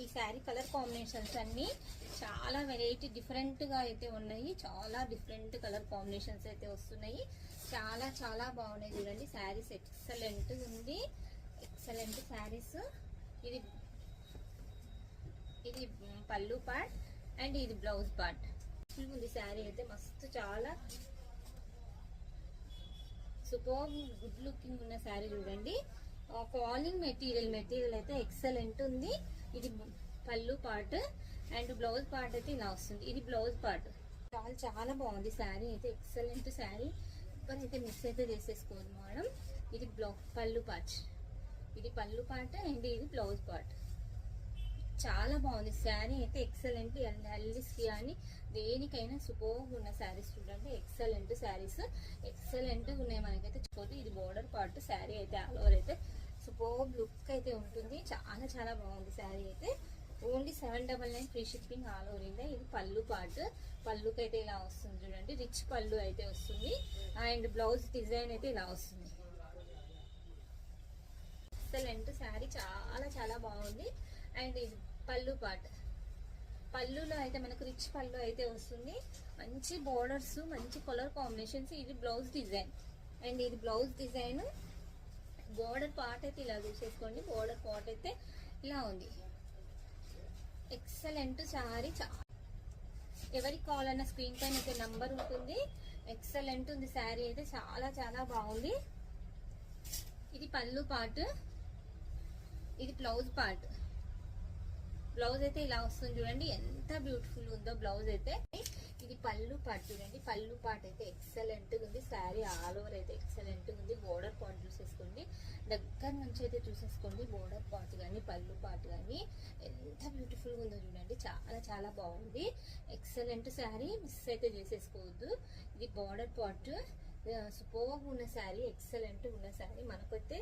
ఈ sari colour combinations అన్ని చాలా వెరైటీ డిఫరెంట్ గా అయితే ఉన్నాయి. చాలా డిఫరెంట్ కలర్ కాంబినేషన్స్ అయితే వస్తున్నాయి. చాలా చాలా బాగున్నాయి చూడండి. శారీస్ ఎక్సలెంట్ ఉంది, ఎక్సలెంట్ శారీస్. ఇది ఇది పళ్ళు పార్ట్ అండ్ ఇది బ్లౌజ్ పార్ట్ ఉంది. శారీ అయితే మస్తు చాలా సూపర్ గుడ్ లుకింగ్ ఉన్న శారీ చూడండి. ఫాలింగ్ మెటీరియల్ అయితే ఎక్సలెంట్ ఉంది. ఇది పళ్ళు పార్ట్ అండ్ బ్లౌజ్ పార్ట్ అయితే ఇలా వస్తుంది. ఇది బ్లౌజ్ పార్ట్. చాలా చాలా బాగుంది శారీ అయితే, ఎక్సలెంట్ శారీ. ఇప్పుడైతే మిస్ అయితే చేసేసుకోదు మేడం. ఇది పళ్ళు పార్ట్, ఇది పళ్ళు పార్ట్ అండ్ ఇది బ్లౌజ్ పార్ట్. చాలా బాగుంది శారీ అయితే, ఎక్సలెంట్. ఎల్లిస్కి కానీ దేనికైనా సూపర్ ఉన్న శారీస్ చూడండి. ఎక్సలెంట్ శారీస్, ఎక్సలెంట్ ఉన్నాయి మనకైతే. ఇది బోర్డర్ పార్ట్. శారీ అయితే ఆల్ ఓవర్ అయితే సూపర్ లుక్ అయితే ఉంటుంది. చాలా చాలా బాగుంది శారీ అయితే. Only 799 free shipping all over India. ఇది పళ్ళు పార్ట్. పళ్ళుకి అయితే ఇలా వస్తుంది చూడండి. రిచ్ పళ్ళు అయితే వస్తుంది అండ్ బ్లౌజ్ డిజైన్ అయితే ఇలా వస్తుంది. ఎక్సలెంట్ శారీ, చాలా చాలా బాగుంది. అండ్ ఇది పళ్ళు పార్ట్. పళ్ళులో అయితే మనకు రిచ్ పళ్ళు అయితే వస్తుంది. మంచి బోర్డర్స్, మంచి కలర్ కాంబినేషన్స్. ఇది బ్లౌజ్ డిజైన్ అండ్ ఇది బ్లౌజ్ డిజైన్. బోర్డర్ పార్ట్ అయితే ఇలా చూసేసుకోండి. బోర్డర్ పార్ట్ అయితే ఇలా ఉంది. ఎక్సలెంట్ శారీ. ఎవరికి కావాలన్నా స్క్రీన్ పైన అయితే నంబర్ ఉంటుంది. ఎక్సలెంట్ ఉంది శారీ అయితే, చాలా చాలా బాగుంది. ఇది పళ్ళు పార్ట్, ఇది బ్లౌజ్ పార్ట్. బ్లౌజ్ అయితే ఇలా వస్తుంది చూడండి. ఎంత బ్యూటిఫుల్ ఉందో బ్లౌజ్ అయితే. ఇది పళ్ళు పార్ట్ చూడండి. పళ్ళు పార్ట్ అయితే ఎక్సలెంట్ ఉంది. శారీ ఆల్ ఓవర్ అయితే ఎక్సలెంట్ ఉంది. బోర్డర్ పార్ట్ చూసేసుకోండి, దగ్గర నుంచి అయితే చూసేసుకోండి. బోర్డర్ పార్ట్ కానీ పళ్ళు పార్ట్ కానీ ఎంత బ్యూటిఫుల్ గా ఉందో చూడండి. చాలా చాలా బాగుంది. ఎక్సలెంట్ శారీ, మిస్ అయితే చేసేసుకోవద్దు. ఇది బోర్డర్ పార్ట్. సూపర్ ఉన్న శారీ, ఎక్సలెంట్ ఉన్న శారీ. మనకైతే